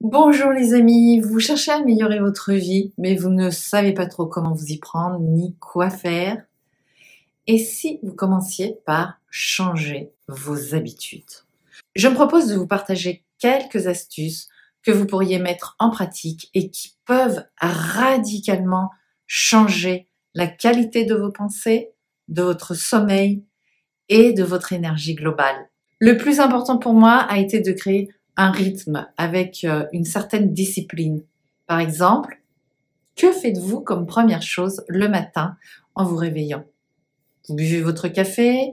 Bonjour les amis, vous cherchez à améliorer votre vie, mais vous ne savez pas trop comment vous y prendre ni quoi faire. Et si vous commenciez par changer vos habitudes? Je me propose de vous partager quelques astuces que vous pourriez mettre en pratique et qui peuvent radicalement changer la qualité de vos pensées, de votre sommeil et de votre énergie globale. Le plus important pour moi a été de créer un rythme avec une certaine discipline. Par exemple, que faites-vous comme première chose le matin en vous réveillant? Vous buvez votre café,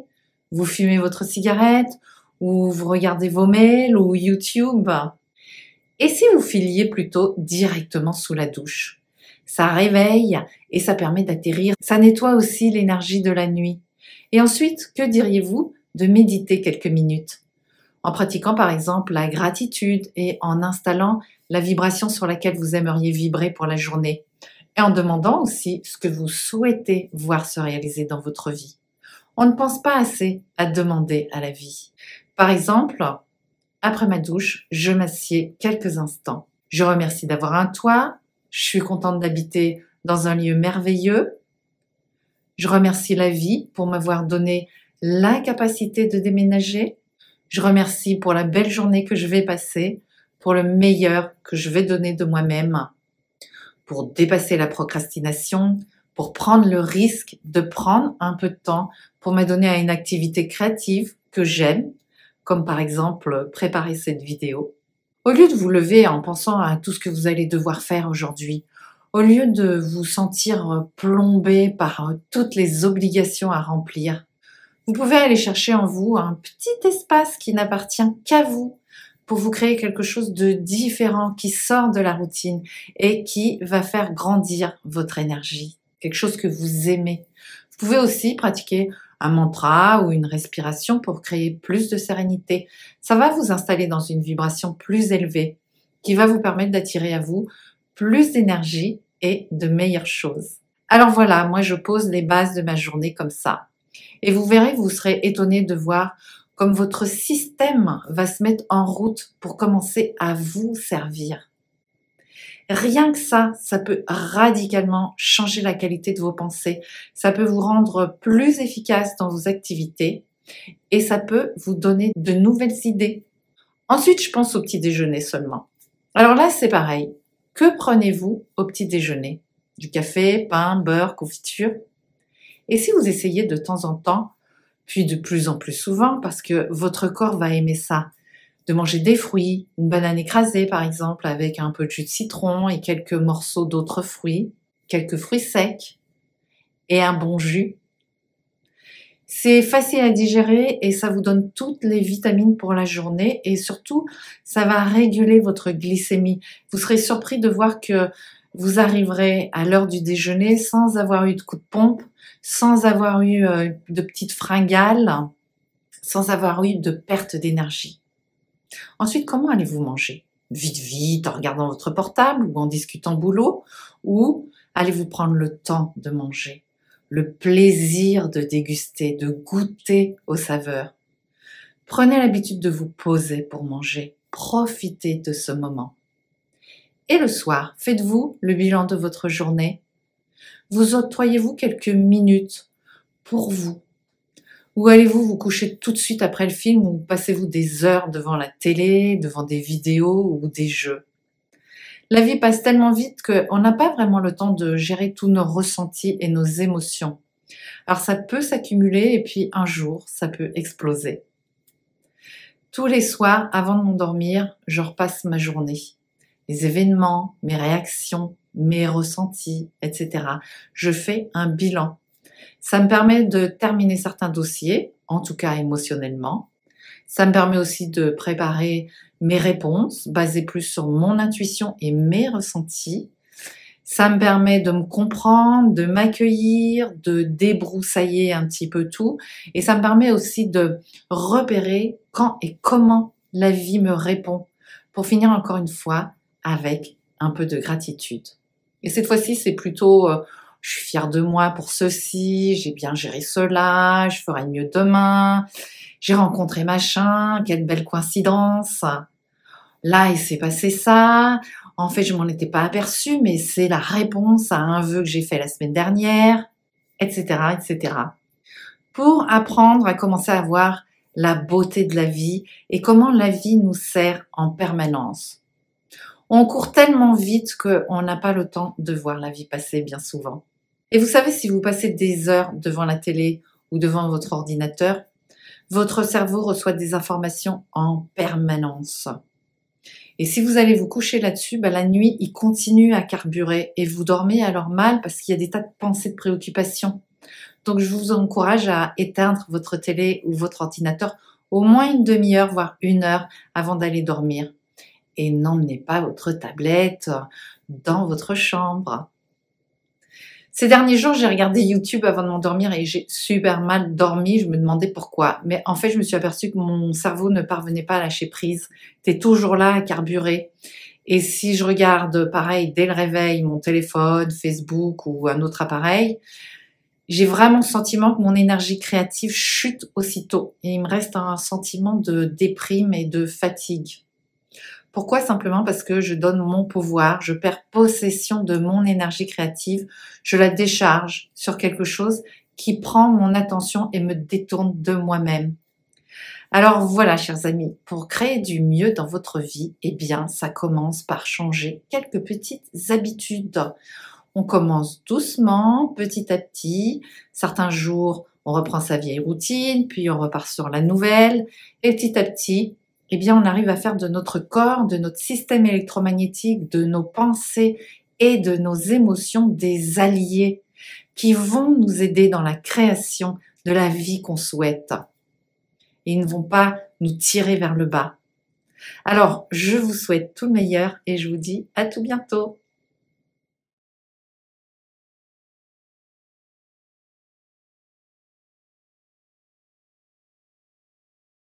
vous fumez votre cigarette, ou vous regardez vos mails ou YouTube? Et si vous filiez plutôt directement sous la douche? Ça réveille et ça permet d'atterrir. Ça nettoie aussi l'énergie de la nuit. Et ensuite, que diriez-vous de méditer quelques minutes? En pratiquant par exemple la gratitude et en installant la vibration sur laquelle vous aimeriez vibrer pour la journée. Et en demandant aussi ce que vous souhaitez voir se réaliser dans votre vie. On ne pense pas assez à demander à la vie. Par exemple, après ma douche, je m'assieds quelques instants. Je remercie d'avoir un toit. Je suis contente d'habiter dans un lieu merveilleux. Je remercie la vie pour m'avoir donné la capacité de déménager. Je remercie pour la belle journée que je vais passer, pour le meilleur que je vais donner de moi-même, pour dépasser la procrastination, pour prendre le risque de prendre un peu de temps pour m'adonner à une activité créative que j'aime, comme par exemple préparer cette vidéo. Au lieu de vous lever en pensant à tout ce que vous allez devoir faire aujourd'hui, au lieu de vous sentir plombé par toutes les obligations à remplir, vous pouvez aller chercher en vous un petit espace qui n'appartient qu'à vous pour vous créer quelque chose de différent qui sort de la routine et qui va faire grandir votre énergie, quelque chose que vous aimez. Vous pouvez aussi pratiquer un mantra ou une respiration pour créer plus de sérénité. Ça va vous installer dans une vibration plus élevée qui va vous permettre d'attirer à vous plus d'énergie et de meilleures choses. Alors voilà, moi je pose les bases de ma journée comme ça. Et vous verrez, vous serez étonné de voir comme votre système va se mettre en route pour commencer à vous servir. Rien que ça peut radicalement changer la qualité de vos pensées. Ça peut vous rendre plus efficace dans vos activités et ça peut vous donner de nouvelles idées. Ensuite, je pense au petit déjeuner seulement. Alors là, c'est pareil. Que prenez-vous au petit déjeuner? Du café, pain, beurre, confiture? Et si vous essayez de temps en temps, puis de plus en plus souvent, parce que votre corps va aimer ça, de manger des fruits, une banane écrasée par exemple, avec un peu de jus de citron et quelques morceaux d'autres fruits, quelques fruits secs et un bon jus. C'est facile à digérer et ça vous donne toutes les vitamines pour la journée et surtout, ça va réguler votre glycémie. Vous serez surpris de voir que vous arriverez à l'heure du déjeuner sans avoir eu de coup de pompe, sans avoir eu de petites fringales, sans avoir eu de perte d'énergie. Ensuite, comment allez-vous manger? Vite, vite, en regardant votre portable ou en discutant boulot? Ou allez-vous prendre le temps de manger? Le plaisir de déguster, de goûter aux saveurs? Prenez l'habitude de vous poser pour manger. Profitez de ce moment. Et le soir, faites-vous le bilan de votre journée? Vous octroyez-vous quelques minutes pour vous? Ou allez-vous vous coucher tout de suite après le film ou passez-vous des heures devant la télé, devant des vidéos ou des jeux? La vie passe tellement vite qu'on n'a pas vraiment le temps de gérer tous nos ressentis et nos émotions. Alors ça peut s'accumuler et puis un jour, ça peut exploser. Tous les soirs, avant de m'endormir, je repasse ma journée. Les événements, mes réactions, mes ressentis, etc. Je fais un bilan. Ça me permet de terminer certains dossiers, en tout cas émotionnellement. Ça me permet aussi de préparer mes réponses basées plus sur mon intuition et mes ressentis. Ça me permet de me comprendre, de m'accueillir, de débroussailler un petit peu tout. Et ça me permet aussi de repérer quand et comment la vie me répond. Pour finir encore une fois avec un peu de gratitude. Et cette fois-ci, c'est plutôt je suis fière de moi pour ceci, j'ai bien géré cela, je ferai mieux demain, j'ai rencontré machin, quelle belle coïncidence. là il s'est passé ça, en fait je m'en étais pas aperçue, mais c'est la réponse à un vœu que j'ai fait la semaine dernière, etc., etc. Pour apprendre à commencer à voir la beauté de la vie et comment la vie nous sert en permanence. On court tellement vite qu'on n'a pas le temps de voir la vie passer bien souvent. Et vous savez, si vous passez des heures devant la télé ou devant votre ordinateur, votre cerveau reçoit des informations en permanence. Et si vous allez vous coucher là-dessus, la nuit, il continue à carburer et vous dormez alors mal parce qu'il y a des tas de pensées, de préoccupations. Donc, je vous encourage à éteindre votre télé ou votre ordinateur au moins une demi-heure, voire une heure avant d'aller dormir. Et n'emmenez pas votre tablette dans votre chambre. Ces derniers jours, j'ai regardé YouTube avant de m'endormir et j'ai super mal dormi. Je me demandais pourquoi. Mais en fait, je me suis aperçue que mon cerveau ne parvenait pas à lâcher prise. C'était toujours là à carburer. Et si je regarde, pareil, dès le réveil, mon téléphone, Facebook ou un autre appareil, j'ai vraiment le sentiment que mon énergie créative chute aussitôt. Et il me reste un sentiment de déprime et de fatigue. Pourquoi? Simplement parce que je donne mon pouvoir, je perds possession de mon énergie créative, je la décharge sur quelque chose qui prend mon attention et me détourne de moi-même. Alors voilà, chers amis, pour créer du mieux dans votre vie, eh bien, ça commence par changer quelques petites habitudes. On commence doucement, petit à petit. Certains jours, on reprend sa vieille routine, puis on repart sur la nouvelle. Et petit à petit, eh bien, on arrive à faire de notre corps, de notre système électromagnétique, de nos pensées et de nos émotions des alliés qui vont nous aider dans la création de la vie qu'on souhaite. Et ils ne vont pas nous tirer vers le bas. Alors, je vous souhaite tout le meilleur et je vous dis à tout bientôt.